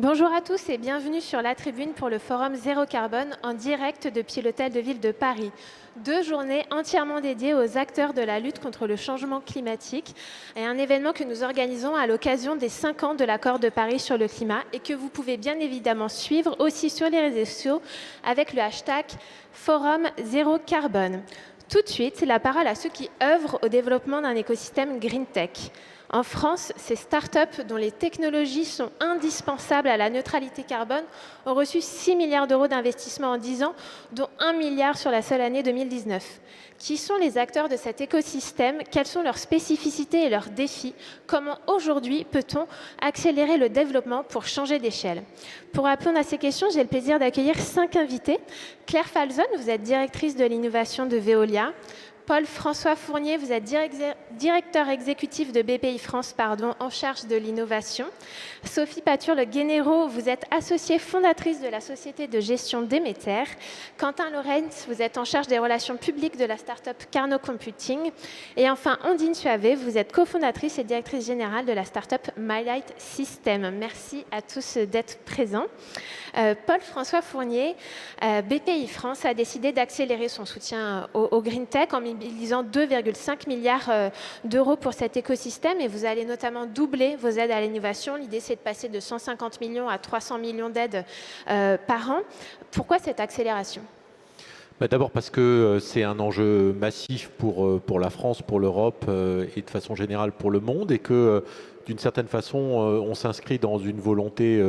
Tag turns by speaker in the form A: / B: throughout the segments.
A: Bonjour à tous et bienvenue sur la tribune pour le forum Zéro Carbone en direct depuis l'Hôtel de Ville de Paris. 2 journées entièrement dédiées aux acteurs de la lutte contre le changement climatique et un événement que nous organisons à l'occasion des 5 ans de l'accord de Paris sur le climat et que vous pouvez bien évidemment suivre aussi sur les réseaux sociaux avec le hashtag Forum Zéro Carbone. Tout de suite, la parole à ceux qui œuvrent au développement d'un écosystème Green Tech. En France, ces startups dont les technologies sont indispensables à la neutralité carbone ont reçu 6 milliards d'euros d'investissement en 10 ans, dont 1 milliard sur la seule année 2019. Qui sont les acteurs de cet écosystème? Quelles sont leurs spécificités et leurs défis? Comment aujourd'hui peut-on accélérer le développement pour changer d'échelle? Pour répondre à ces questions, j'ai le plaisir d'accueillir 5 invités. Claire Falzon, vous êtes directrice de l'innovation de Veolia. Paul-François Fournier, vous êtes directeur exécutif de BPI France, en charge de l'innovation. Sophie Paturle-Guénéraud, vous êtes associée fondatrice de la société de gestion Déméter. Quentin Lorenz, vous êtes en charge des relations publiques de la start-up Carnot Computing. Et enfin, Ondine Suavé, vous êtes cofondatrice et directrice générale de la start-up MyLight System. Merci à tous d'être présents. Paul-François Fournier, BPI France a décidé d'accélérer son soutien au Green Tech en mobilisant 2,5 milliards d'euros pour cet écosystème et vous allez notamment doubler vos aides à l'innovation. L'idée, c'est de passer de 150 millions à 300 millions d'aides par an. Pourquoi cette accélération ?
B: D'abord parce que c'est un enjeu massif pour la France, pour l'Europe et de façon générale pour le monde et que d'une certaine façon, on s'inscrit dans une volonté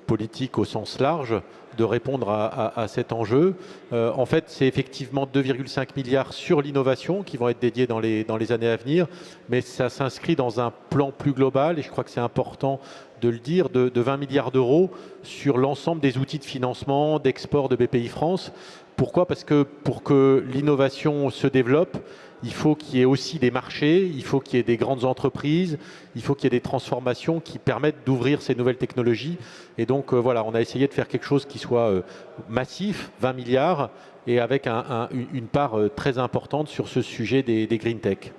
B: politique au sens large de répondre à cet enjeu. En fait, c'est effectivement 2,5 milliards sur l'innovation qui vont être dédiés dans les années à venir, mais ça s'inscrit dans un plan plus global, et je crois que c'est important de le dire, de 20 milliards d'euros sur l'ensemble des outils de financement, d'export de BPI France. Pourquoi ? Parce que pour que l'innovation se développe, il faut qu'il y ait aussi des marchés, il faut qu'il y ait des grandes entreprises, il faut qu'il y ait des transformations qui permettent d'ouvrir ces nouvelles technologies. Et donc voilà, on a essayé de faire quelque chose qui soit massif, 20 milliards, et avec une part très importante sur ce sujet des Green Tech.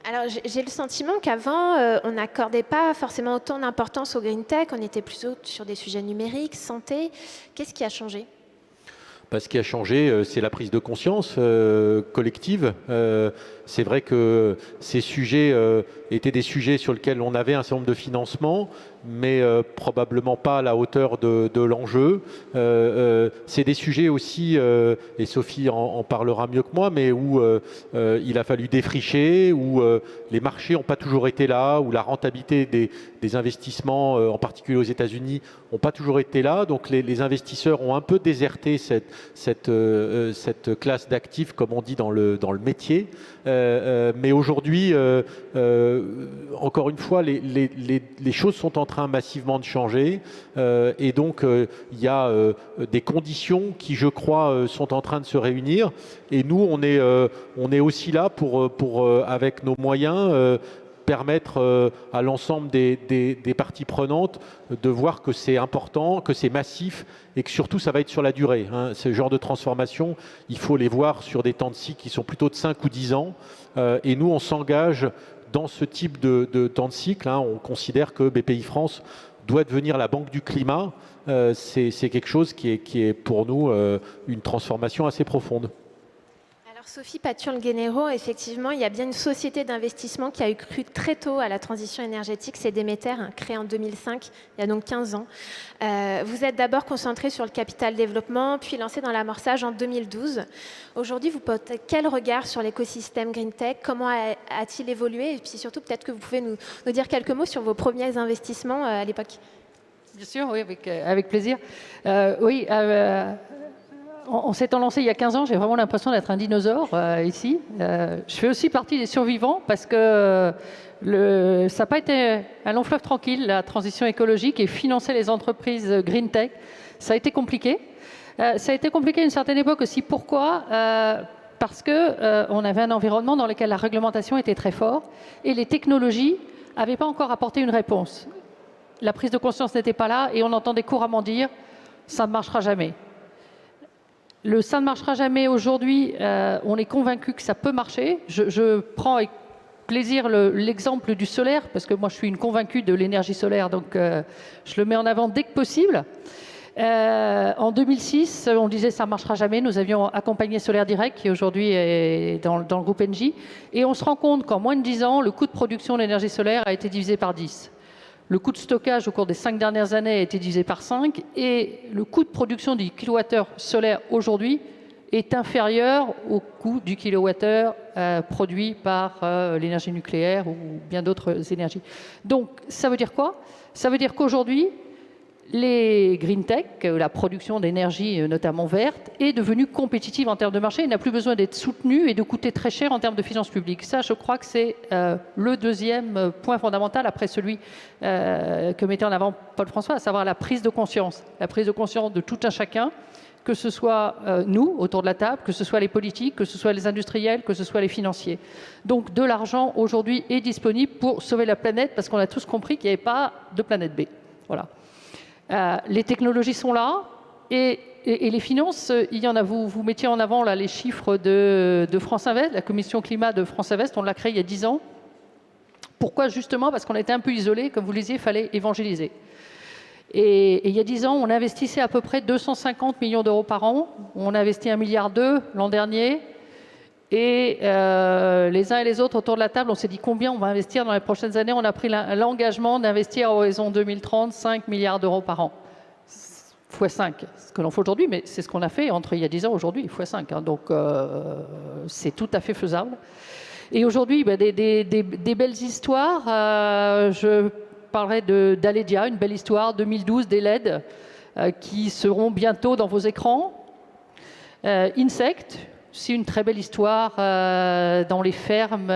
A: Alors j'ai le sentiment qu'avant, on n'accordait pas forcément autant d'importance au Green Tech, on était plutôt sur des sujets numériques, santé. Qu'est-ce qui a changé ?
B: Ce qui a changé, c'est la prise de conscience collective. C'est vrai que ces sujets étaient des sujets sur lesquels on avait un certain nombre de financements, mais probablement pas à la hauteur de l'enjeu. C'est des sujets aussi, et Sophie en parlera mieux que moi, mais où il a fallu défricher, où les marchés n'ont pas toujours été là, où la rentabilité des investissements, en particulier aux États-Unis, n'ont pas toujours été là. Donc les investisseurs ont un peu déserté cette classe d'actifs, comme on dit dans le métier. Mais aujourd'hui, encore une fois, les choses sont en train massivement de changer et donc il y a des conditions qui, je crois, sont en train de se réunir. Et nous, on est aussi là pour avec nos moyens, permettre à l'ensemble des parties prenantes de voir que c'est important, que c'est massif et que surtout ça va être sur la durée. Ce genre de transformation, il faut les voir sur des temps de cycle qui sont plutôt de 5 ou 10 ans. Et nous, on s'engage dans ce type de temps de cycle. On considère que BPI France doit devenir la banque du climat. C'est quelque chose qui est pour nous une transformation assez profonde.
A: Alors Sophie Paturle-Guénéraud, effectivement, il y a bien une société d'investissement qui a eu cru très tôt à la transition énergétique, c'est Déméter, créée en 2005, il y a donc 15 ans. Vous êtes d'abord concentré sur le capital développement, puis lancé dans l'amorçage en 2012. Aujourd'hui, vous portez quel regard sur l'écosystème Green Tech? Comment a-t-il évolué? Et puis surtout, peut-être que vous pouvez nous dire quelques mots sur vos premiers investissements à l'époque.
C: Bien sûr, oui, avec plaisir. Oui, en s'étant lancé il y a 15 ans, j'ai vraiment l'impression d'être un dinosaure ici. Je fais aussi partie des survivants parce que ça n'a pas été un long fleuve tranquille, la transition écologique, et financer les entreprises Green Tech, ça a été compliqué. Ça a été compliqué à une certaine époque aussi. Pourquoi ? Parce qu'on avait un environnement dans lequel la réglementation était très forte et les technologies n'avaient pas encore apporté une réponse. La prise de conscience n'était pas là et on entendait couramment dire « ça ne marchera jamais ». Le ça ne marchera jamais aujourd'hui, on est convaincu que ça peut marcher. Je prends plaisir l'exemple du solaire, parce que moi je suis une convaincue de l'énergie solaire, donc je le mets en avant dès que possible. En 2006, on disait ça ne marchera jamais. Nous avions accompagné Solaire Direct, qui aujourd'hui est dans le groupe Engie. Et on se rend compte qu'en moins de 10 ans, le coût de production de l'énergie solaire a été divisé par 10. Le coût de stockage au cours des 5 dernières années a été divisé par 5. Et le coût de production du kilowattheure solaire aujourd'hui est inférieur au coût du kilowattheure produit par l'énergie nucléaire ou bien d'autres énergies. Donc, ça veut dire quoi? Ça veut dire qu'aujourd'hui, les green tech, la production d'énergie notamment verte, est devenue compétitive en termes de marché et n'a plus besoin d'être soutenue et de coûter très cher en termes de finances publiques. Ça, je crois que c'est le deuxième point fondamental après celui que mettait en avant Paul François, à savoir la prise de conscience. La prise de conscience de tout un chacun, que ce soit nous, autour de la table, que ce soit les politiques, que ce soit les industriels, que ce soit les financiers. Donc de l'argent, aujourd'hui, est disponible pour sauver la planète, parce qu'on a tous compris qu'il n'y avait pas de planète B. Voilà. Les technologies sont là, et les finances, il y en a, vous mettiez en avant là, les chiffres de France Invest, la commission climat de France Invest, on l'a créée il y a 10 ans. Pourquoi? Justement parce qu'on était un peu isolés, comme vous le disiez, il fallait évangéliser. Et il y a 10 ans, on investissait à peu près 250 millions d'euros par an. On a investi 1,2 milliard l'an dernier. Et les uns et les autres autour de la table, on s'est dit combien on va investir dans les prochaines années. On a pris l'engagement d'investir à horizon 2030 5 milliards d'euros par an. x5, ce que l'on fait aujourd'hui, mais c'est ce qu'on a fait entre il y a 10 ans et aujourd'hui, x5. Hein, donc c'est tout à fait faisable. Et aujourd'hui, des belles histoires. Je parlerai d'Aledia, une belle histoire, 2012, des LED qui seront bientôt dans vos écrans. Insect, c'est une très belle histoire dans les fermes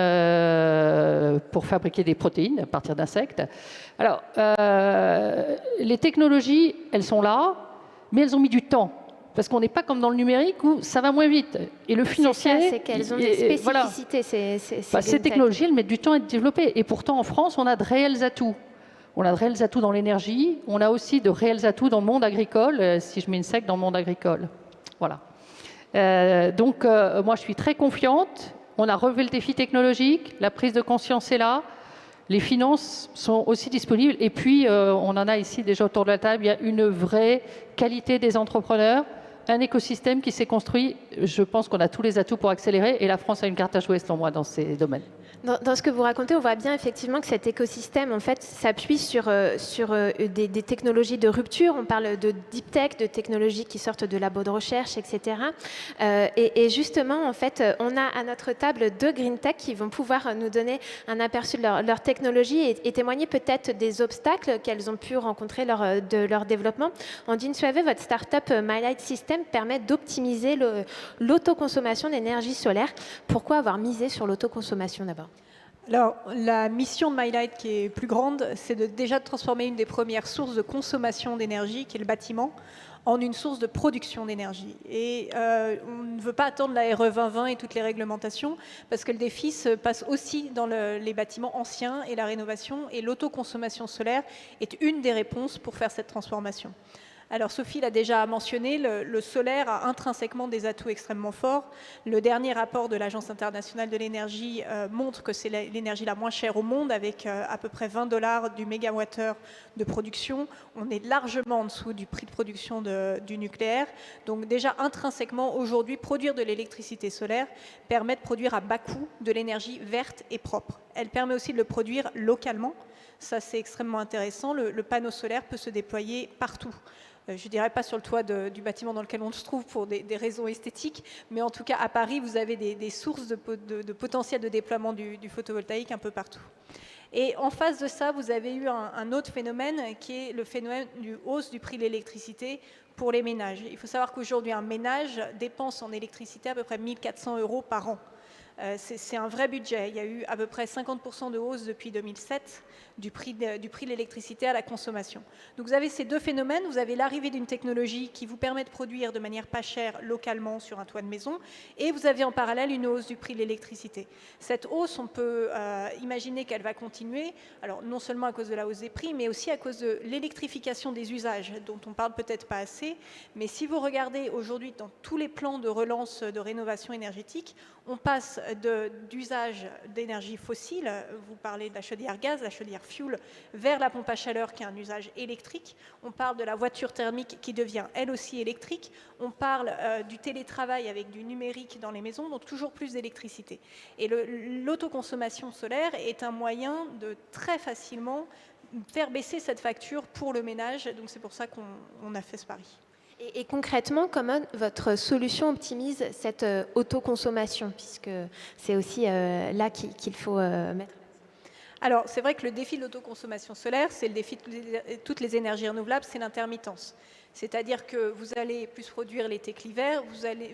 C: pour fabriquer des protéines à partir d'insectes. Alors, les technologies, elles sont là, mais elles ont mis du temps. Parce qu'on n'est pas comme dans le numérique où ça va moins vite. Et le financier...
A: C'est qu'elles ont des spécificités.
C: Voilà. Ces technologies, elles mettent du temps à être développées. Et pourtant, en France, on a de réels atouts. On a de réels atouts dans l'énergie. On a aussi de réels atouts dans le monde agricole, si je mets Insect dans le monde agricole. Voilà. Donc, moi, je suis très confiante. On a relevé le défi technologique. La prise de conscience est là. Les finances sont aussi disponibles. Et puis, on en a ici déjà autour de la table, il y a une vraie qualité des entrepreneurs, un écosystème qui s'est construit. Je pense qu'on a tous les atouts pour accélérer. Et la France a une carte à jouer, selon moi, dans ces domaines.
A: Dans ce que vous racontez, on voit bien effectivement que cet écosystème en fait, s'appuie sur des technologies de rupture. On parle de deep tech, de technologies qui sortent de labos de recherche, etc. Et justement, en fait, on a à notre table 2 green tech qui vont pouvoir nous donner un aperçu de leur technologie et témoigner peut-être des obstacles qu'elles ont pu rencontrer lors de leur développement. Andine Suave, votre start-up MyLight System permet d'optimiser l'autoconsommation d'énergie solaire. Pourquoi avoir misé sur l'autoconsommation d'abord ?
D: Alors, la mission de MyLight, qui est plus grande, c'est déjà de transformer une des premières sources de consommation d'énergie, qui est le bâtiment, en une source de production d'énergie. Et on ne veut pas attendre la RE 2020 et toutes les réglementations, parce que le défi se passe aussi dans les bâtiments anciens et la rénovation, et l'autoconsommation solaire est une des réponses pour faire cette transformation. Alors Sophie l'a déjà mentionné, le solaire a intrinsèquement des atouts extrêmement forts. Le dernier rapport de l'Agence internationale de l'énergie montre que c'est l'énergie la moins chère au monde, avec à peu près $20 du mégawattheure de production. On est largement en dessous du prix de production du nucléaire. Donc déjà intrinsèquement, aujourd'hui, produire de l'électricité solaire permet de produire à bas coût de l'énergie verte et propre. Elle permet aussi de le produire localement. Ça, c'est extrêmement intéressant. Le panneau solaire peut se déployer partout. Je ne dirais pas sur le toit du bâtiment dans lequel on se trouve pour des raisons esthétiques, mais en tout cas à Paris, vous avez des sources de potentiel de déploiement du photovoltaïque un peu partout. Et en face de ça, vous avez eu un autre phénomène qui est le phénomène du hausse du prix de l'électricité pour les ménages. Il faut savoir qu'aujourd'hui, un ménage dépense en électricité à peu près 1 400 € par an. C'est un vrai budget. Il y a eu à peu près 50% de hausse depuis 2007 du prix de l'électricité à la consommation. Donc vous avez ces deux phénomènes. Vous avez l'arrivée d'une technologie qui vous permet de produire de manière pas chère localement sur un toit de maison, et vous avez en parallèle une hausse du prix de l'électricité. Cette hausse, on peut imaginer qu'elle va continuer, alors non seulement à cause de la hausse des prix, mais aussi à cause de l'électrification des usages, dont on parle peut-être pas assez. Mais si vous regardez aujourd'hui dans tous les plans de relance de rénovation énergétique, on passe d'usage d'énergie fossile, vous parlez de la chaudière gaz, la chaudière fuel, vers la pompe à chaleur qui est un usage électrique. On parle de la voiture thermique qui devient elle aussi électrique. On parle du télétravail avec du numérique dans les maisons, donc toujours plus d'électricité. Et l'autoconsommation solaire est un moyen de très facilement faire baisser cette facture pour le ménage. Donc c'est pour ça qu'on a fait ce pari.
A: Et concrètement, comment votre solution optimise cette autoconsommation, puisque c'est aussi là qu'il faut mettre.
D: Alors, c'est vrai que le défi de l'autoconsommation solaire, c'est le défi de toutes les énergies renouvelables, c'est l'intermittence. C'est-à-dire que vous allez plus produire l'été que l'hiver,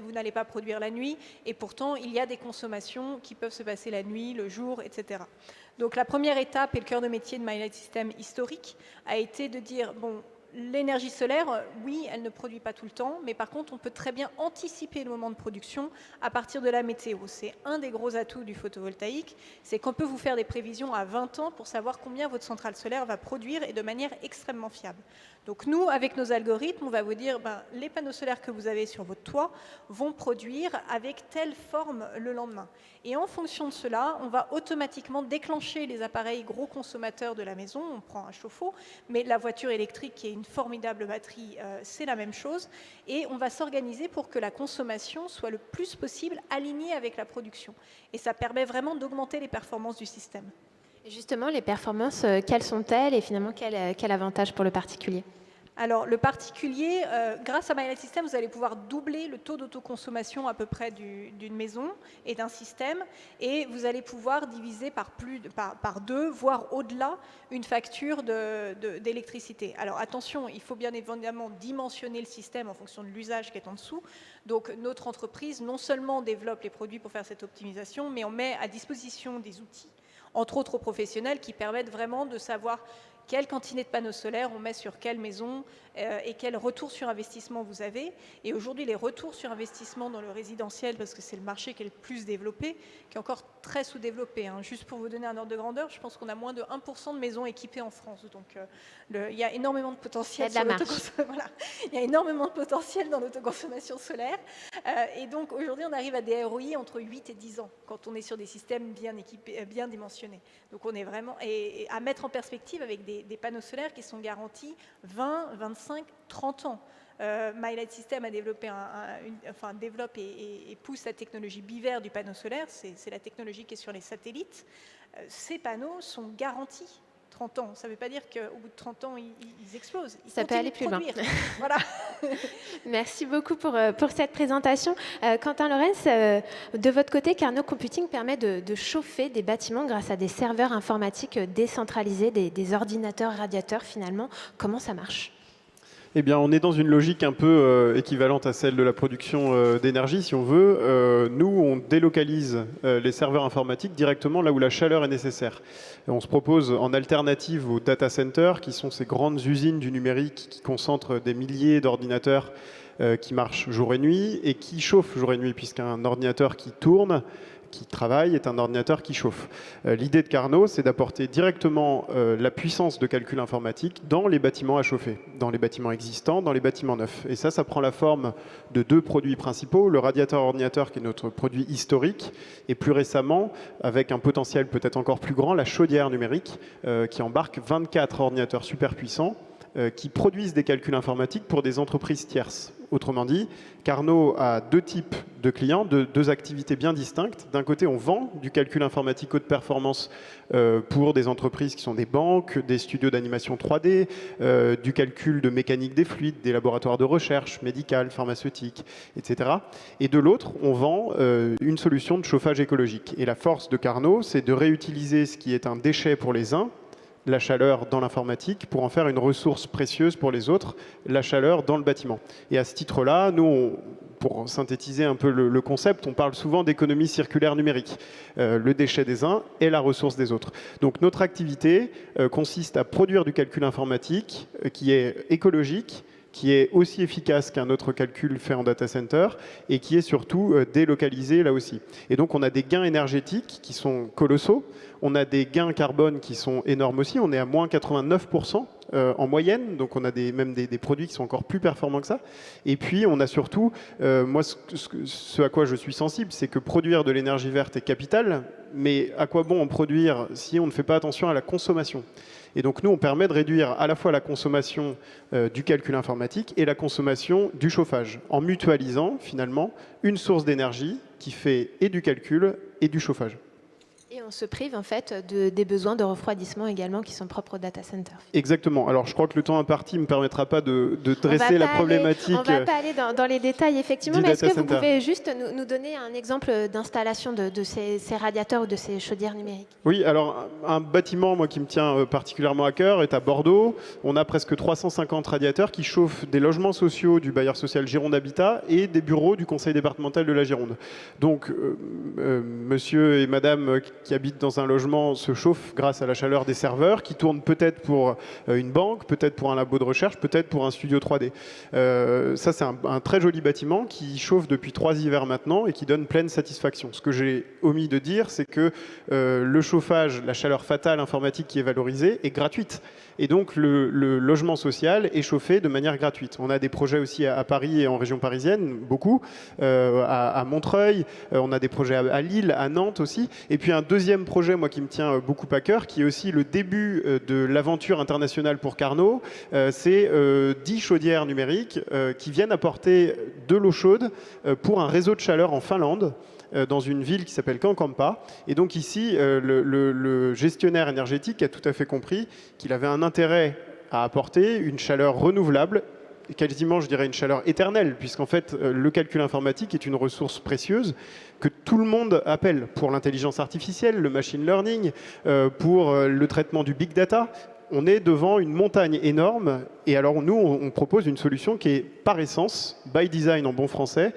D: vous n'allez pas produire la nuit, et pourtant, il y a des consommations qui peuvent se passer la nuit, le jour, etc. Donc, la première étape et le cœur de métier de My Light System historique a été de dire, bon, l'énergie solaire, oui, elle ne produit pas tout le temps, mais par contre, on peut très bien anticiper le moment de production à partir de la météo. C'est un des gros atouts du photovoltaïque, c'est qu'on peut vous faire des prévisions à 20 ans pour savoir combien votre centrale solaire va produire et de manière extrêmement fiable. Donc nous, avec nos algorithmes, on va vous dire, les panneaux solaires que vous avez sur votre toit vont produire avec telle forme le lendemain. Et en fonction de cela, on va automatiquement déclencher les appareils gros consommateurs de la maison. On prend un chauffe-eau, mais la voiture électrique qui est une formidable batterie, c'est la même chose. Et on va s'organiser pour que la consommation soit le plus possible alignée avec la production. Et ça permet vraiment d'augmenter les performances du système.
A: Et justement, les performances, quelles sont-elles et finalement quel avantage pour le particulier?
D: Alors, le particulier, grâce à My Light System, vous allez pouvoir doubler le taux d'autoconsommation à peu près d'une maison et d'un système, et vous allez pouvoir diviser par 2, voire au-delà, une facture d'électricité. Alors attention, il faut bien évidemment dimensionner le système en fonction de l'usage qui est en dessous. Donc notre entreprise, non seulement développe les produits pour faire cette optimisation, mais on met à disposition des outils, entre autres aux professionnels, qui permettent vraiment de savoir quelle quantité de panneaux solaires on met sur quelle maison et quel retour sur investissement vous avez. Et aujourd'hui, les retours sur investissement dans le résidentiel, parce que c'est le marché qui est le plus développé, qui est encore très sous-développé. Juste pour vous donner un ordre de grandeur, je pense qu'on a moins de 1% de maisons équipées en France. Donc il y a énormément de potentiel. Voilà. Il y a énormément de potentiel dans l'autoconsommation solaire. Et donc aujourd'hui, on arrive à des ROI entre 8 et 10 ans, quand on est sur des systèmes bien équipés, bien dimensionnés. Donc on est vraiment... Et à mettre en perspective avec des panneaux solaires qui sont garantis 20, 25, 30 ans. My Light System a développé développe et pousse la technologie bivert du panneau solaire. C'est la technologie qui est sur les satellites. Ces panneaux sont garantis 30 ans. Ça ne veut pas dire qu'au bout de 30 ans, ils explosent.
A: Ça peut aller plus loin.
D: Voilà.
A: Merci beaucoup pour cette présentation. Quentin Lorentz, de votre côté, Carnot Computing permet de chauffer des bâtiments grâce à des serveurs informatiques décentralisés, des ordinateurs radiateurs finalement. Comment ça marche ?
E: Eh bien, on est dans une logique un peu équivalente à celle de la production d'énergie, si on veut. Nous, on délocalise les serveurs informatiques directement là où la chaleur est nécessaire. Et on se propose en alternative aux data centers, qui sont ces grandes usines du numérique qui concentrent des milliers d'ordinateurs qui marchent jour et nuit et qui chauffent jour et nuit, puisqu'un ordinateur qui tourne, qui travaille, est un ordinateur qui chauffe. L'idée de Carnot, c'est d'apporter directement la puissance de calcul informatique dans les bâtiments à chauffer, dans les bâtiments existants, dans les bâtiments neufs. Et ça prend la forme de 2 produits principaux, le radiateur ordinateur qui est notre produit historique, et plus récemment, avec un potentiel peut-être encore plus grand, la chaudière numérique qui embarque 24 ordinateurs super puissants qui produisent des calculs informatiques pour des entreprises tierces. Autrement dit, Carnot a 2 types de clients, 2 activités bien distinctes. D'un côté, on vend du calcul informatique haute performance pour des entreprises qui sont des banques, des studios d'animation 3D, du calcul de mécanique des fluides, des laboratoires de recherche médicale, pharmaceutique, etc. Et de l'autre, on vend une solution de chauffage écologique. Et la force de Carnot, c'est de réutiliser ce qui est un déchet pour les uns, la chaleur dans l'informatique, pour en faire une ressource précieuse pour les autres, la chaleur dans le bâtiment. Et à ce titre-là, nous, pour synthétiser un peu le concept, on parle souvent d'économie circulaire numérique. Le déchet des uns est la ressource des autres. Donc notre activité consiste à produire du calcul informatique qui est écologique, qui est aussi efficace qu'un autre calcul fait en data center et qui est surtout délocalisé là aussi. Et donc on a des gains énergétiques qui sont colossaux, on a des gains carbone qui sont énormes aussi, on est à moins 89% en moyenne. Donc on a même des produits qui sont encore plus performants que ça. Et puis on a surtout, moi ce à quoi je suis sensible, c'est que produire de l'énergie verte est capital, mais à quoi bon en produire si on ne fait pas attention à la consommation? Et donc nous, on permet de réduire à la fois la consommation du calcul informatique et la consommation du chauffage, en mutualisant finalement une source d'énergie qui fait et du calcul et du chauffage.
A: Et on se prive en fait des besoins de refroidissement également qui sont propres au data center.
E: Exactement. Alors je crois que le temps imparti ne me permettra pas de dresser la problématique.
A: On ne va pas aller dans les détails effectivement, mais est-ce que vous
E: center.
A: pouvez juste nous donner un exemple d'installation de ces radiateurs ou de ces chaudières numériques?
E: Oui, alors un bâtiment moi, qui me tient particulièrement à cœur est à Bordeaux. On a presque 350 radiateurs qui chauffent des logements sociaux du bailleur social Gironde Habitat et des bureaux du conseil départemental de la Gironde. Donc monsieur et madame qui habitent dans un logement se chauffent grâce à la chaleur des serveurs qui tournent peut-être pour une banque, peut-être pour un labo de recherche, peut-être pour un studio 3D. Ça, c'est un très joli bâtiment qui chauffe depuis 3 hivers maintenant et qui donne pleine satisfaction. Ce que j'ai omis de dire, c'est que le chauffage, la chaleur fatale informatique qui est valorisée est gratuite. Et donc, le logement social est chauffé de manière gratuite. On a des projets aussi à Paris et en région parisienne, beaucoup, à Montreuil, on a des projets à Lille, à Nantes aussi. Et puis un deuxième projet, moi, qui me tient beaucoup à cœur, qui est aussi le début de l'aventure internationale pour Carnot, c'est 10 chaudières numériques qui viennent apporter de l'eau chaude pour un réseau de chaleur en Finlande, dans une ville qui s'appelle Kankampa. Et donc ici, le gestionnaire énergétique a tout à fait compris qu'il avait un intérêt à apporter une chaleur renouvelable, quasiment, je dirais, une chaleur éternelle, puisqu'en fait, le calcul informatique est une ressource précieuse que tout le monde appelle pour l'intelligence artificielle, le machine learning, pour le traitement du big data. On est devant une montagne énorme et alors nous, on propose une solution qui est par essence, by design en bon français,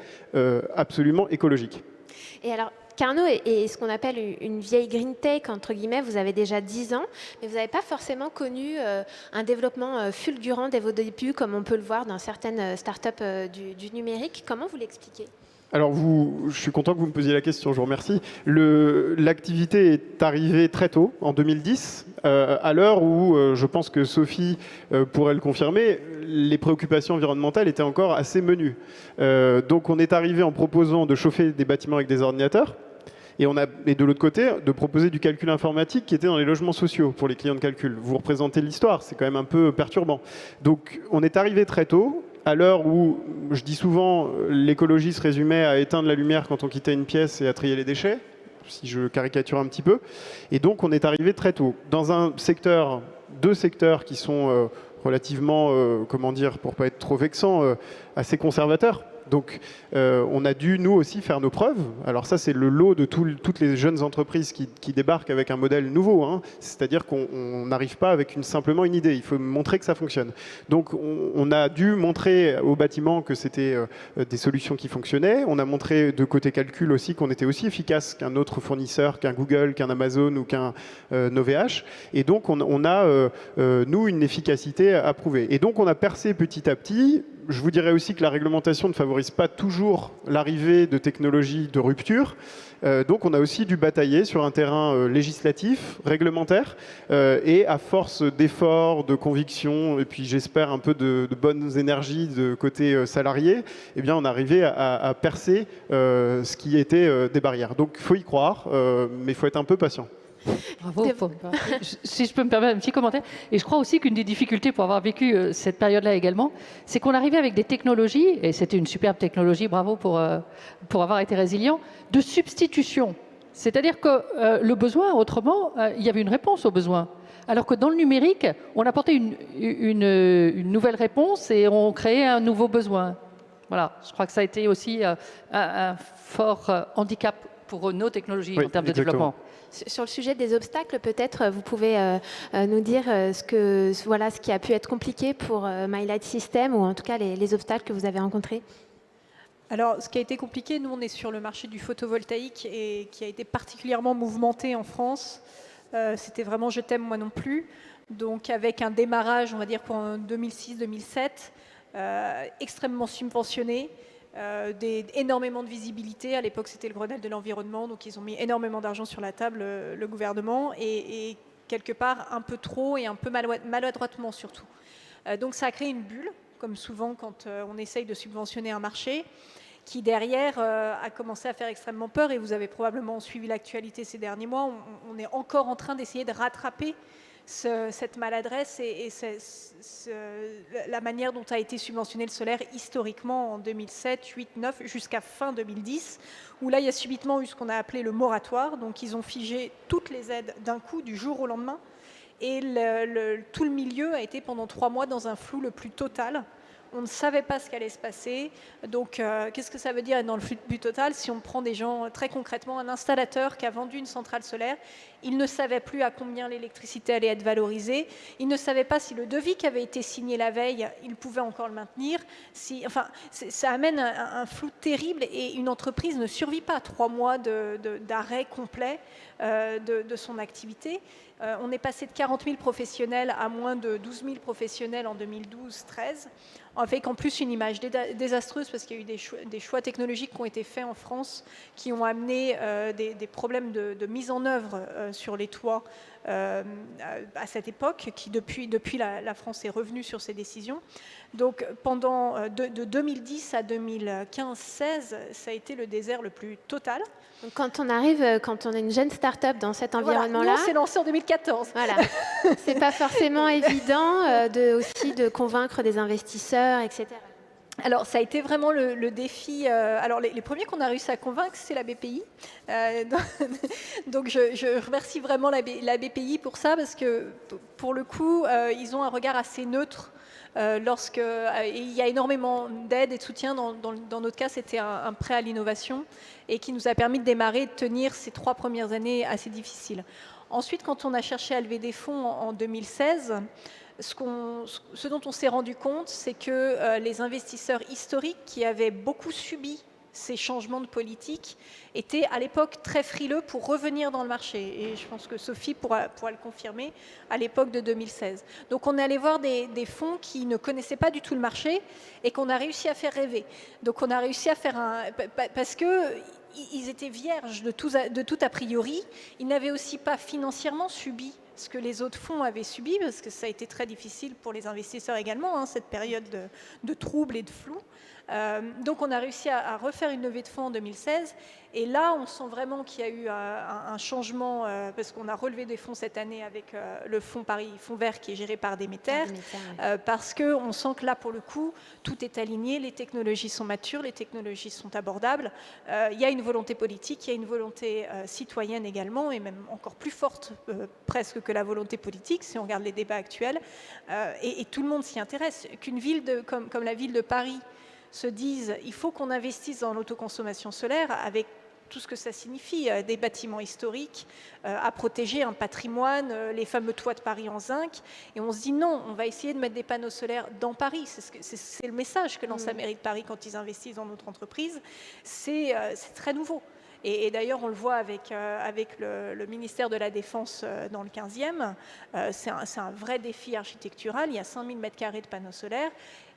E: absolument écologique.
A: Et alors, Carnot est ce qu'on appelle une vieille green tech, entre guillemets. Vous avez déjà 10 ans, mais vous n'avez pas forcément connu un développement fulgurant dès vos débuts, comme on peut le voir dans certaines startups du numérique. Comment vous l'expliquez ?
E: Alors, je suis content que vous me posiez la question, je vous remercie. L'activité est arrivée très tôt, en 2010, à l'heure où, je pense que Sophie pourrait le confirmer, les préoccupations environnementales étaient encore assez menues. Donc, on est arrivé en proposant de chauffer des bâtiments avec des ordinateurs, et de l'autre côté, de proposer du calcul informatique qui était dans les logements sociaux pour les clients de calcul. Vous représentez l'histoire, c'est quand même un peu perturbant. Donc, on est arrivé très tôt, à l'heure où, je dis souvent, l'écologie se résumait à éteindre la lumière quand on quittait une pièce et à trier les déchets, si je caricature un petit peu. Et donc, on est arrivé très tôt. Dans deux secteurs qui sont relativement, comment dire, pour ne pas être trop vexant, assez conservateurs. Donc, on a dû, nous aussi, faire nos preuves. Alors ça, c'est le lot de toutes les jeunes entreprises qui débarquent avec un modèle nouveau. Hein. C'est-à-dire qu'on n'arrive pas avec simplement une idée. Il faut montrer que ça fonctionne. Donc, on a dû montrer au bâtiment que c'était des solutions qui fonctionnaient. On a montré de côté calcul aussi qu'on était aussi efficace qu'un autre fournisseur, qu'un Google, qu'un Amazon ou qu'un OVH. Et donc, on a, nous, une efficacité à prouver. Et donc, on a percé petit à petit. Je vous dirais aussi que la réglementation ne favorise pas toujours l'arrivée de technologies de rupture. Donc on a aussi dû batailler sur un terrain législatif, réglementaire, et à force d'efforts, de convictions, et puis j'espère un peu de bonnes énergies de côté salarié, eh bien on est arrivé à percer ce qui était des barrières. Donc il faut y croire, mais il faut être un peu patient.
C: Bravo. Si je peux me permettre un petit commentaire. Et je crois aussi qu'une des difficultés pour avoir vécu cette période-là également, c'est qu'on arrivait avec des technologies, et c'était une superbe technologie, bravo pour avoir été résilient, de substitution. C'est-à-dire que le besoin, autrement, il y avait une réponse au besoin. Alors que dans le numérique, on apportait une nouvelle réponse et on créait un nouveau besoin. Voilà, je crois que ça a été aussi un fort handicap pour nos technologies en termes de développement.
A: Sur le sujet des obstacles, peut-être vous pouvez nous dire ce qui a pu être compliqué pour MyLight System, ou en tout cas les obstacles que vous avez rencontrés.
D: Alors, ce qui a été compliqué, nous on est sur le marché du photovoltaïque et qui a été particulièrement mouvementé en France. C'était vraiment je t'aime moi non plus. Donc avec un démarrage, on va dire pour 2006-2007, extrêmement subventionné. Énormément de visibilité. À l'époque, c'était le Grenelle de l'environnement, donc ils ont mis énormément d'argent sur la table, le gouvernement, et quelque part un peu trop et un peu maladroitement surtout. Donc ça a créé une bulle, comme souvent quand on essaye de subventionner un marché, qui derrière a commencé à faire extrêmement peur, et vous avez probablement suivi l'actualité ces derniers mois. On est encore en train d'essayer de rattraper cette maladresse et la manière dont a été subventionné le solaire historiquement en 2007, 8, 9, jusqu'à fin 2010, où là il y a subitement eu ce qu'on a appelé le moratoire. Donc ils ont figé toutes les aides d'un coup, du jour au lendemain, et tout le milieu a été pendant 3 mois dans un flou le plus total. On ne savait pas ce qu'allait se passer. Donc, qu'est-ce que ça veut dire être dans le flux total? Si on prend des gens très concrètement, un installateur qui a vendu une centrale solaire, il ne savait plus à combien l'électricité allait être valorisée. Il ne savait pas si le devis qui avait été signé la veille, il pouvait encore le maintenir. Ça amène un flou terrible, et une entreprise ne survit pas à 3 mois d'arrêt complet de son activité. On est passé de 40 000 professionnels à moins de 12 000 professionnels en 2012-13, avec en plus une image désastreuse, parce qu'il y a eu des choix technologiques qui ont été faits en France qui ont amené des problèmes de mise en œuvre sur les toits à cette époque, qui depuis la France est revenue sur ces décisions. Donc pendant de 2010 à 2015-16, ça a été le désert le plus total.
A: Donc, quand on est une jeune start-up dans cet environnement-là,
D: voilà, on s'est lancé en 2014.
A: Voilà, c'est pas forcément évident aussi de convaincre des investisseurs, etc.
D: Alors, ça a été vraiment le défi. Alors, les premiers qu'on a réussi à convaincre, c'est la BPI. Donc, je remercie vraiment la BPI pour ça, parce que, pour le coup, ils ont un regard assez neutre. Il y a énormément d'aide et de soutien. Dans notre cas, c'était un prêt à l'innovation, et qui nous a permis de démarrer et de tenir ces 3 premières années assez difficiles. Ensuite, quand on a cherché à lever des fonds en 2016, ce dont on s'est rendu compte, c'est que les investisseurs historiques qui avaient beaucoup subi ces changements de politique étaient à l'époque très frileux pour revenir dans le marché. Et je pense que Sophie pourra le confirmer, à l'époque de 2016. Donc on est allé voir des fonds qui ne connaissaient pas du tout le marché et qu'on a réussi à faire rêver. Donc on a réussi à faire parce qu'ils étaient vierges de tout a priori. Ils n'avaient aussi pas financièrement subi ce que les autres fonds avaient subi, parce que ça a été très difficile pour les investisseurs également, cette période de trouble et de flou. Donc on a réussi à refaire une levée de fonds en 2016, et là on sent vraiment qu'il y a eu un changement, parce qu'on a relevé des fonds cette année avec le fonds Paris Fonds Vert, qui est géré par Demeter, parce qu'on sent que là pour le coup tout est aligné, les technologies sont matures, les technologies sont abordables, il y a une volonté politique, il y a une volonté citoyenne également, et même encore plus forte presque que la volonté politique si on regarde les débats actuels, et tout le monde s'y intéresse. Qu'une ville comme la ville de Paris se disent il faut qu'on investisse dans l'autoconsommation solaire, avec tout ce que ça signifie, des bâtiments historiques à protéger, un patrimoine, les fameux toits de Paris en zinc, et on se dit non, on va essayer de mettre des panneaux solaires dans Paris. C'est le message que lance la mairie de Paris quand ils investissent dans notre entreprise. C'est très nouveau. Et d'ailleurs, on le voit avec le ministère de la Défense dans le 15e. C'est un vrai défi architectural. Il y a 5000 m² de panneaux solaires.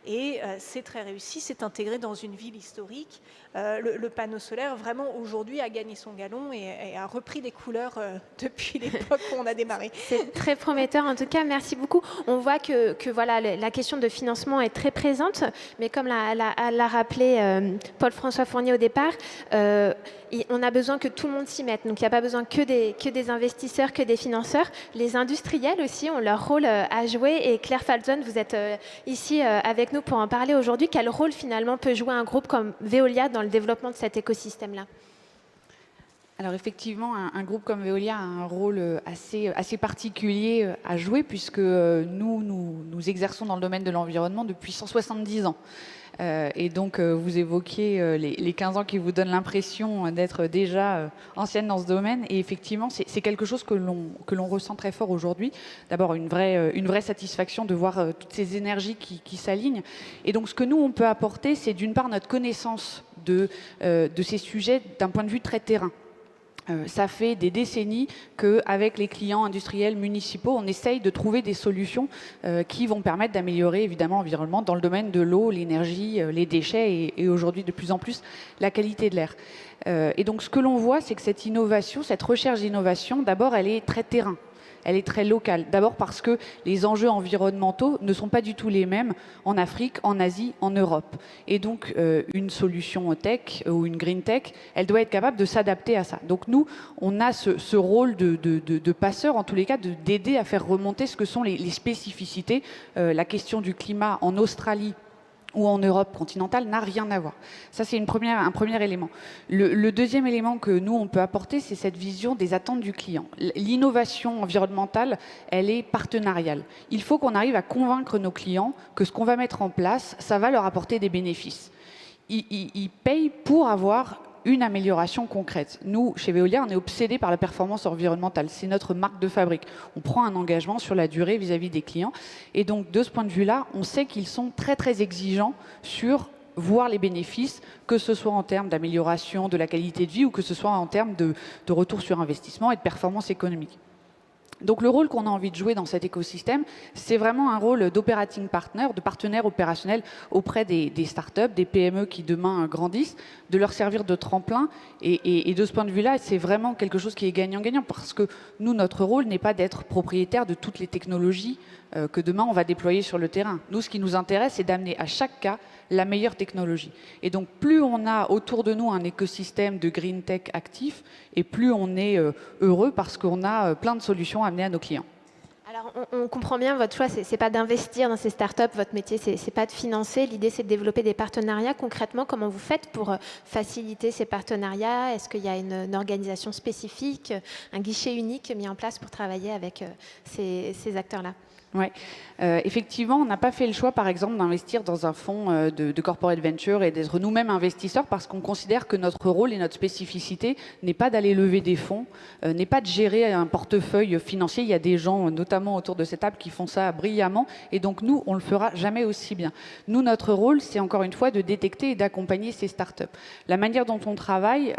D: Et c'est très réussi, c'est intégré dans une ville historique. Le panneau solaire, vraiment, aujourd'hui, a gagné son galon et a repris des couleurs depuis l'époque où on a démarré.
A: C'est très prometteur. En tout cas, merci beaucoup. On voit que voilà, la question de financement est très présente, mais comme l'a rappelé Paul-François Fournier au départ, on a besoin que tout le monde s'y mette. Donc, il n'y a pas besoin que des investisseurs, que des financeurs. Les industriels aussi ont leur rôle à jouer. Et Claire Falzon, vous êtes ici avec nous pour en parler aujourd'hui. Quel rôle finalement peut jouer un groupe comme Veolia dans le développement de cet écosystème-là?
F: Alors effectivement, un groupe comme Veolia a un rôle assez particulier à jouer, puisque nous exerçons dans le domaine de l'environnement depuis 170 ans. Et donc, vous évoquiez les 15 ans qui vous donnent l'impression d'être déjà ancienne dans ce domaine. Et effectivement, c'est quelque chose que l'on ressent très fort aujourd'hui. D'abord, une vraie satisfaction de voir toutes ces énergies qui s'alignent. Et donc, ce que nous, on peut apporter, c'est d'une part notre connaissance de ces sujets d'un point de vue très terrain. Ça fait des décennies qu'avec les clients industriels municipaux, on essaye de trouver des solutions qui vont permettre d'améliorer évidemment l'environnement dans le domaine de l'eau, l'énergie, les déchets et aujourd'hui de plus en plus la qualité de l'air. Et donc ce que l'on voit, c'est que cette innovation, cette recherche d'innovation, d'abord elle est très terrain. elle est très locale. D'abord parce que les enjeux environnementaux ne sont pas du tout les mêmes en Afrique, en Asie, en Europe. Et donc, une solution tech ou une green tech, elle doit être capable de s'adapter à ça. Donc nous, on a ce rôle de passeur, en tous les cas, d'aider à faire remonter ce que sont les spécificités. La question du climat en Australie ou en Europe continentale n'a rien à voir. Ça, c'est un premier élément. Le deuxième élément que nous, on peut apporter, c'est cette vision des attentes du client. L'innovation environnementale, elle est partenariale. Il faut qu'on arrive à convaincre nos clients que ce qu'on va mettre en place, ça va leur apporter des bénéfices. Ils payent pour avoir une amélioration concrète. Nous, chez Veolia, on est obsédés par la performance environnementale. C'est notre marque de fabrique. On prend un engagement sur la durée vis-à-vis des clients. Et donc, de ce point de vue-là, on sait qu'ils sont très, très exigeants sur voir les bénéfices, que ce soit en termes d'amélioration de la qualité de vie ou que ce soit en termes de retour sur investissement et de performance économique. Donc le rôle qu'on a envie de jouer dans cet écosystème, c'est vraiment un rôle d'operating partner, de partenaire opérationnel auprès des startups, des PME qui demain grandissent, de leur servir de tremplin. Et de ce point de vue-là, c'est vraiment quelque chose qui est gagnant-gagnant parce que nous, notre rôle n'est pas d'être propriétaire de toutes les technologies que demain on va déployer sur le terrain. Nous, ce qui nous intéresse, c'est d'amener à chaque cas la meilleure technologie. Et donc, plus on a autour de nous un écosystème de green tech actif, et plus on est heureux parce qu'on a plein de solutions à amener à nos clients.
A: Alors, on comprend bien, votre choix, c'est pas d'investir dans ces startups, votre métier, c'est pas de financer. L'idée, c'est de développer des partenariats. Concrètement, comment vous faites pour faciliter ces partenariats? Est-ce qu'il y a une organisation spécifique, un guichet unique mis en place pour travailler avec ces acteurs-là?
F: Ouais. Effectivement, on n'a pas fait le choix, par exemple, d'investir dans un fonds de corporate venture et d'être nous-mêmes investisseurs parce qu'on considère que notre rôle et notre spécificité n'est pas d'aller lever des fonds, n'est pas de gérer un portefeuille financier. Il y a des gens, notamment autour de cette table, qui font ça brillamment. Et donc, nous, on ne le fera jamais aussi bien. Nous, notre rôle, c'est encore une fois de détecter et d'accompagner ces startups. La manière dont on travaille,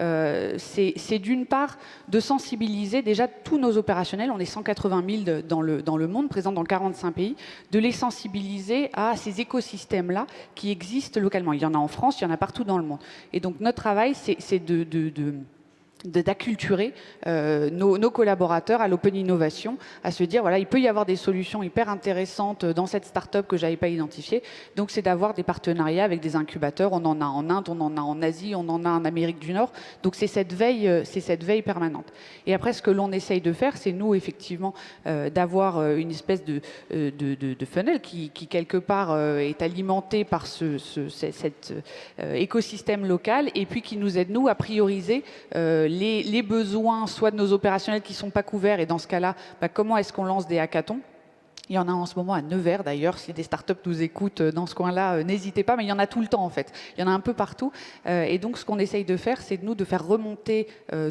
F: c'est d'une part de sensibiliser déjà tous nos opérationnels. On est 180 000 dans le monde, présents dans 45 pays, de les sensibiliser à ces écosystèmes-là qui existent localement. Il y en a en France, il y en a partout dans le monde. Et donc notre travail, c'est d'acculturer nos collaborateurs à l'open innovation, à se dire, voilà, il peut y avoir des solutions hyper intéressantes dans cette start-up que je n'avais pas identifiée. Donc, c'est d'avoir des partenariats avec des incubateurs. On en a en Inde, on en a en Asie, on en a en Amérique du Nord. Donc, c'est cette veille permanente. Et après, ce que l'on essaye de faire, c'est nous, effectivement, d'avoir une espèce de funnel qui quelque part, est alimenté par cet écosystème local et puis qui nous aide, nous, à prioriser les besoins, soit de nos opérationnels qui ne sont pas couverts, et dans ce cas-là, comment est-ce qu'on lance des hackathons? Il y en a en ce moment à Nevers, d'ailleurs. Si des startups nous écoutent dans ce coin-là, n'hésitez pas, mais il y en a tout le temps, en fait. Il y en a un peu partout. Et donc, ce qu'on essaye de faire, c'est de faire remonter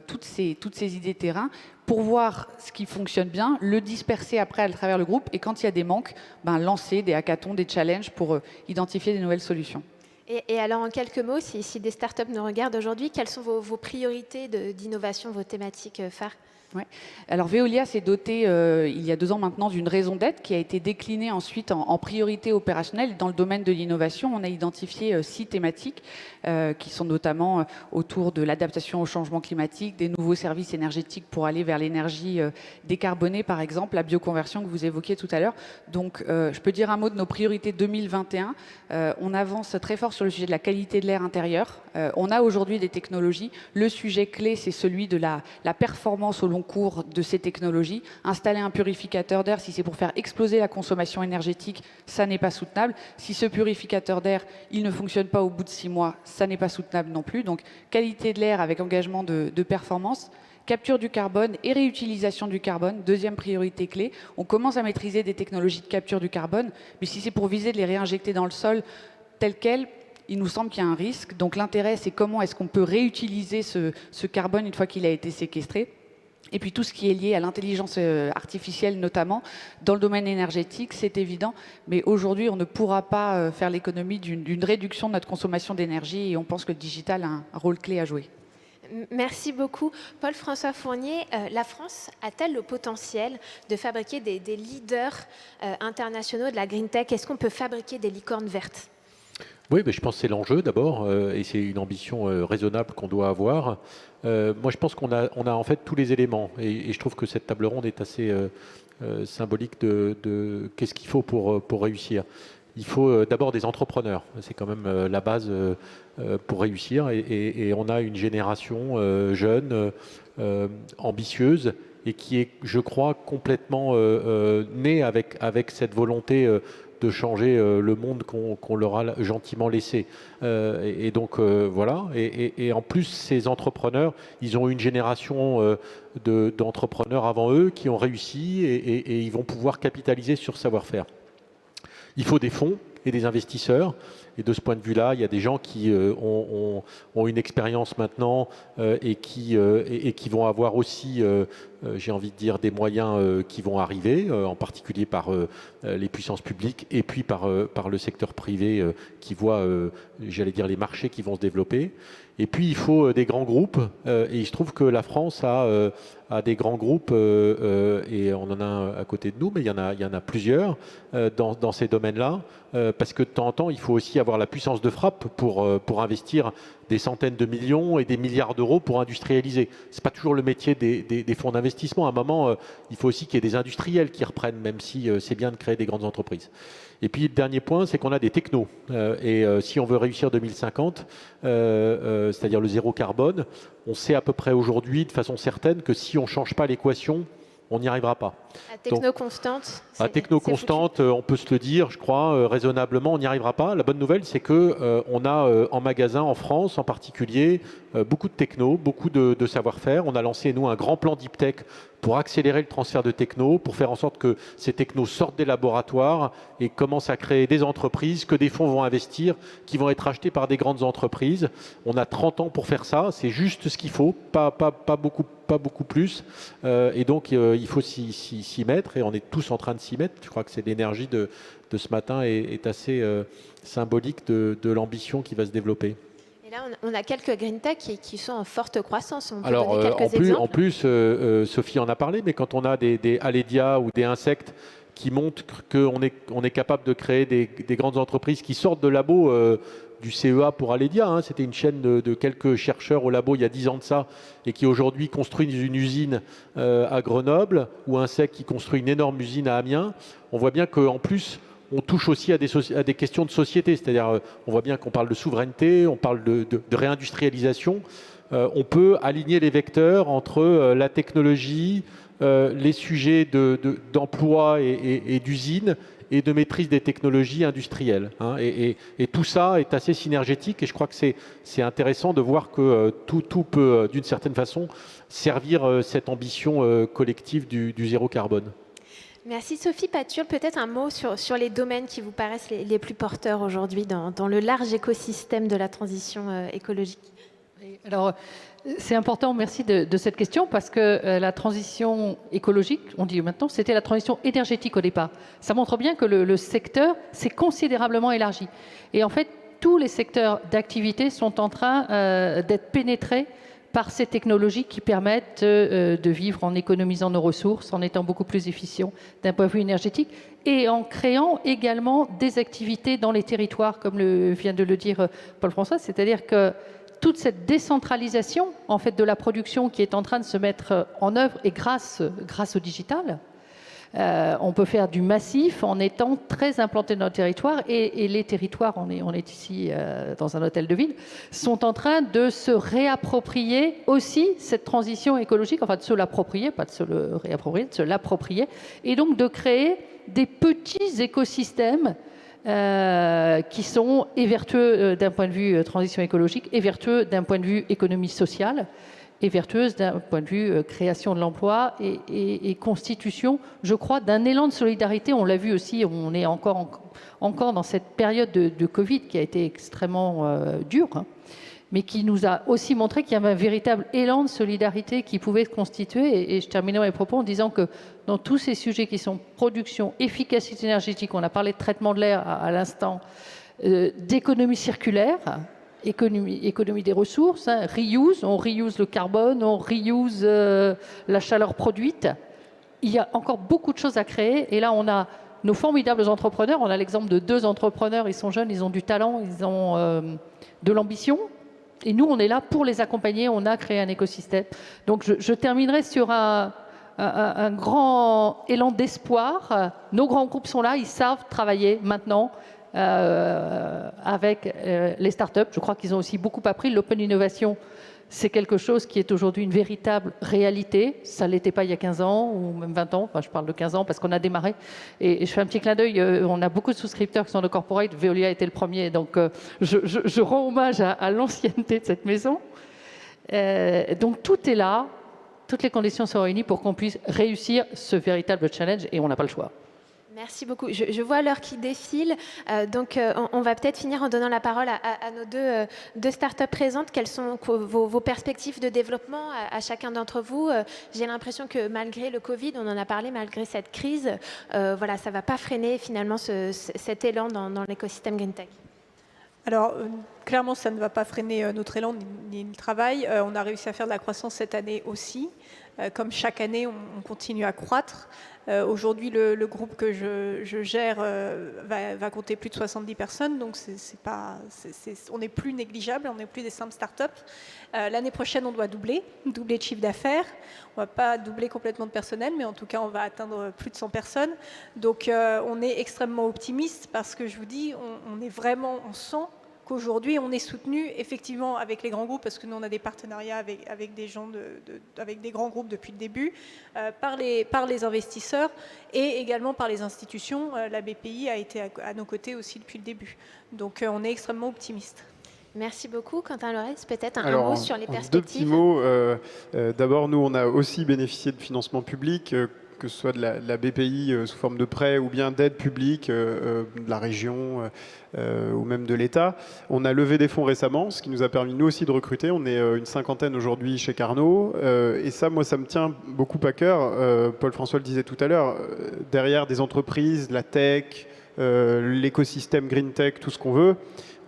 F: toutes ces idées terrain pour voir ce qui fonctionne bien, le disperser après à travers le groupe, et quand il y a des manques, lancer des hackathons, des challenges pour identifier des nouvelles solutions.
A: Et alors, en quelques mots, si des startups nous regardent aujourd'hui, quelles sont vos priorités d'innovation, vos thématiques phares?
F: Ouais. Alors Veolia s'est doté il y a 2 ans maintenant d'une raison d'être qui a été déclinée ensuite en priorité opérationnelle. Dans le domaine de l'innovation, on a identifié 6 thématiques qui sont notamment autour de l'adaptation au changement climatique, des nouveaux services énergétiques pour aller vers l'énergie décarbonée, par exemple, la bioconversion que vous évoquiez tout à l'heure. Donc je peux dire un mot de nos priorités 2021. On avance très fort sur le sujet de la qualité de l'air intérieur. On a aujourd'hui des technologies. Le sujet clé, c'est celui de la performance au long cours de ces technologies. Installer un purificateur d'air, si c'est pour faire exploser la consommation énergétique, ça n'est pas soutenable. Si ce purificateur d'air, il ne fonctionne pas au bout de 6 mois, ça n'est pas soutenable non plus. Donc, qualité de l'air avec engagement de performance. Capture du carbone et réutilisation du carbone, deuxième priorité clé. On commence à maîtriser des technologies de capture du carbone, mais si c'est pour viser de les réinjecter dans le sol tel quel, il nous semble qu'il y a un risque. Donc l'intérêt, c'est comment est-ce qu'on peut réutiliser ce carbone une fois qu'il a été séquestré. Et puis tout ce qui est lié à l'intelligence artificielle, notamment dans le domaine énergétique, c'est évident. Mais aujourd'hui, on ne pourra pas faire l'économie d'une réduction de notre consommation d'énergie et on pense que le digital a un rôle clé à jouer.
A: Merci beaucoup. Paul-François Fournier, la France a-t-elle le potentiel de fabriquer des leaders internationaux de la green tech? Est-ce qu'on peut fabriquer des licornes vertes?
B: Oui, mais je pense que c'est l'enjeu d'abord, et c'est une ambition raisonnable qu'on doit avoir. Moi, je pense qu'on a en fait tous les éléments, et je trouve que cette table ronde est assez symbolique de qu'est-ce qu'il faut pour réussir. Il faut d'abord des entrepreneurs, c'est quand même la base pour réussir, et on a une génération jeune, ambitieuse, et qui est, je crois, complètement née avec cette volonté de changer le monde qu'on leur a gentiment laissé. Et donc voilà, et en plus ces entrepreneurs, ils ont une génération d'entrepreneurs avant eux qui ont réussi, et ils vont pouvoir capitaliser sur ce savoir-faire. Il faut des fonds et des investisseurs. Et de ce point de vue-là, il y a des gens qui ont une expérience maintenant et qui vont avoir aussi, j'ai envie de dire, des moyens qui vont arriver, en particulier par les puissances publiques et puis par le secteur privé qui voit, j'allais dire, les marchés qui vont se développer. Et puis, il faut des grands groupes. Et il se trouve que la France a des grands groupes, et on en a un à côté de nous, mais il y en a plusieurs dans ces domaines-là. Parce que de temps en temps, il faut aussi avoir la puissance de frappe pour investir des centaines de millions et des milliards d'euros pour industrialiser. Ce n'est pas toujours le métier des fonds d'investissement. À un moment, il faut aussi qu'il y ait des industriels qui reprennent, même si c'est bien de créer des grandes entreprises. Et puis, le dernier point, c'est qu'on a des technos. Si on veut réussir 2050, c'est-à-dire le zéro carbone, on sait à peu près aujourd'hui, de façon certaine, que si on ne change pas l'équation, on n'y arrivera pas.
A: À techno constante.
B: À techno constante, on peut se le dire, je crois, raisonnablement, on n'y arrivera pas. La bonne nouvelle, c'est que on a en magasin, en France en particulier, beaucoup de techno, beaucoup de savoir-faire. On a lancé, nous, un grand plan Deep Tech pour accélérer le transfert de techno, pour faire en sorte que ces technos sortent des laboratoires et commencent à créer des entreprises, que des fonds vont investir, qui vont être achetés par des grandes entreprises. On a 30 ans pour faire ça, c'est juste ce qu'il faut, pas beaucoup plus. Et donc, il faut s'y mettre, et on est tous en train de s'y mettre. Je crois que c'est l'énergie de ce matin est assez symbolique de l'ambition qui va se développer.
A: Et là, on a quelques green tech qui sont en forte croissance. On peut
B: Alors,
A: donner quelques exemples.
B: en plus Sophie en a parlé, mais quand on a des Aledia ou des insectes qui montrent qu'on est capable de créer des grandes entreprises qui sortent de labos du CEA pour Aledia, hein. C'était une chaîne de quelques chercheurs au labo il y a 10 ans de ça, et qui aujourd'hui construisent une usine à Grenoble, ou Insect qui construit une énorme usine à Amiens. On voit bien qu'en plus, on touche aussi à des questions de société, c'est-à-dire on voit bien qu'on parle de souveraineté, on parle de réindustrialisation. On peut aligner les vecteurs entre la technologie, les sujets d'emploi et d'usine, et de maîtrise des technologies industrielles. Hein. Et tout ça est assez synergétique, et je crois que c'est intéressant de voir que tout peut, d'une certaine façon, servir cette ambition collective du zéro carbone.
A: Merci Sophie Patulle. Peut-être un mot sur les domaines qui vous paraissent les plus porteurs aujourd'hui dans le large écosystème de la transition écologique.
C: Alors, c'est important, merci de cette question, parce que la transition écologique, on dit maintenant, c'était la transition énergétique au départ. Ça montre bien que le secteur s'est considérablement élargi. Et en fait, tous les secteurs d'activité sont en train d'être pénétrés par ces technologies qui permettent de vivre en économisant nos ressources, en étant beaucoup plus efficient d'un point de vue énergétique, et en créant également des activités dans les territoires, comme vient de le dire Paul-François, c'est-à-dire que toute cette décentralisation en fait, de la production qui est en train de se mettre en œuvre, et grâce au digital, on peut faire du massif en étant très implanté dans le territoire, et les territoires, on est ici dans un hôtel de ville, sont en train de se réapproprier aussi cette transition écologique, enfin de se l'approprier, pas de se le réapproprier, de se l'approprier, et donc de créer des petits écosystèmes qui sont et vertueux d'un point de vue transition écologique, et vertueux d'un point de vue économie sociale, et vertueuse d'un point de vue création de l'emploi et constitution, je crois, d'un élan de solidarité. On l'a vu aussi, on est encore dans cette période de Covid qui a été extrêmement dure, hein, mais qui nous a aussi montré qu'il y avait un véritable élan de solidarité qui pouvait se constituer. Et je terminerai mes propos en disant que dans tous ces sujets qui sont production, efficacité énergétique, on a parlé de traitement de l'air à l'instant, d'économie circulaire, économie des ressources, hein, on reuse le carbone, on reuse la chaleur produite. Il y a encore beaucoup de choses à créer, et là on a nos formidables entrepreneurs. On a l'exemple de 2 entrepreneurs, ils sont jeunes, ils ont du talent, ils ont de l'ambition. Et nous, on est là pour les accompagner, on a créé un écosystème. Donc je terminerai sur un grand élan d'espoir. Nos grands groupes sont là, ils savent travailler maintenant avec les startups. Je crois qu'ils ont aussi beaucoup appris. L'open innovation, c'est quelque chose qui est aujourd'hui une véritable réalité. Ça ne l'était pas il y a 15 ans ou même 20 ans. Enfin, je parle de 15 ans parce qu'on a démarré. Et je fais un petit clin d'œil. On a beaucoup de souscripteurs qui sont de corporate. Veolia était le premier. Donc, je rends hommage à l'ancienneté de cette maison. Donc, tout est là. Toutes les conditions sont réunies pour qu'on puisse réussir ce véritable challenge. Et on n'a pas le choix.
A: Merci beaucoup. Je vois l'heure qui défile, donc on va peut-être finir en donnant la parole à nos deux startups présentes. Quelles sont vos perspectives de développement à chacun d'entre vous? J'ai l'impression que malgré le Covid, on en a parlé, malgré cette crise, voilà, ça ne va pas freiner finalement cet élan dans l'écosystème Green Tech.
D: Alors, clairement, ça ne va pas freiner notre élan ni le travail. On a réussi à faire de la croissance cette année aussi. Comme chaque année, on continue à croître. Aujourd'hui, le groupe que je gère va compter plus de 70 personnes, donc on n'est plus négligeable, on n'est plus des simples startups. L'année prochaine, on doit doubler de chiffre d'affaires. On ne va pas doubler complètement de personnel, mais en tout cas, on va atteindre plus de 100 personnes. Donc, on est extrêmement optimiste parce que je vous dis, on sent qu'aujourd'hui, on est soutenu effectivement avec les grands groupes, parce que nous, on a des partenariats avec des gens, avec des grands groupes depuis le début, par les investisseurs et également par les institutions. La BPI a été à nos côtés aussi depuis le début. Donc, on est extrêmement optimiste.
A: Merci beaucoup. Quentin Lorez, peut-être un mot sur les perspectives.
E: 2 petits mots. D'abord, nous, on a aussi bénéficié de financement public, que ce soit de la BPI sous forme de prêt ou bien d'aide publique de la région ou même de l'État. On a levé des fonds récemment, ce qui nous a permis nous aussi de recruter. On est une 50aine aujourd'hui chez Carnot. Et ça, moi, ça me tient beaucoup à cœur. Paul-François le disait tout à l'heure, derrière des entreprises, la tech, l'écosystème Green Tech, tout ce qu'on veut,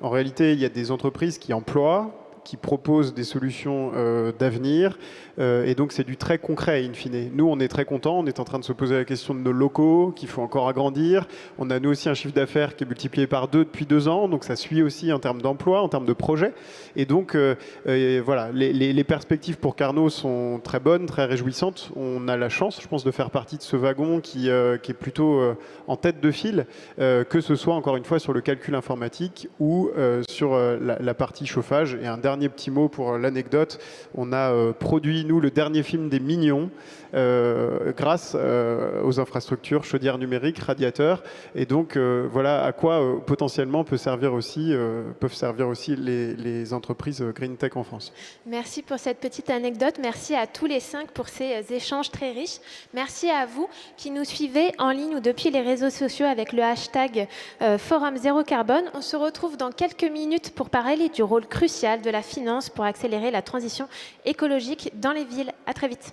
E: en réalité, il y a des entreprises qui emploient, qui proposent des solutions d'avenir. Et donc, c'est du très concret, in fine. Nous, on est très contents. On est en train de se poser la question de nos locaux, qu'il faut encore agrandir. On a, nous aussi, un chiffre d'affaires qui est multiplié par 2 depuis 2 ans. Donc, ça suit aussi en termes d'emploi, en termes de projets. Et donc, voilà, les perspectives pour Carnot sont très bonnes, très réjouissantes. On a la chance, je pense, de faire partie de ce wagon qui est plutôt en tête de file, que ce soit, encore une fois, sur le calcul informatique ou sur la partie chauffage. Et un dernier petit mot pour l'anecdote. On a produit, nous, le dernier film des Mignons grâce aux infrastructures chaudières numériques, radiateurs. Et donc, voilà à quoi potentiellement peuvent servir aussi les entreprises Green Tech en France.
A: Merci pour cette petite anecdote. Merci à tous les 5 pour ces échanges très riches. Merci à vous qui nous suivez en ligne ou depuis les réseaux sociaux avec le hashtag Forum Zéro Carbone. On se retrouve dans quelques minutes pour parler du rôle crucial de la finance pour accélérer la transition écologique dans les villes. À très vite.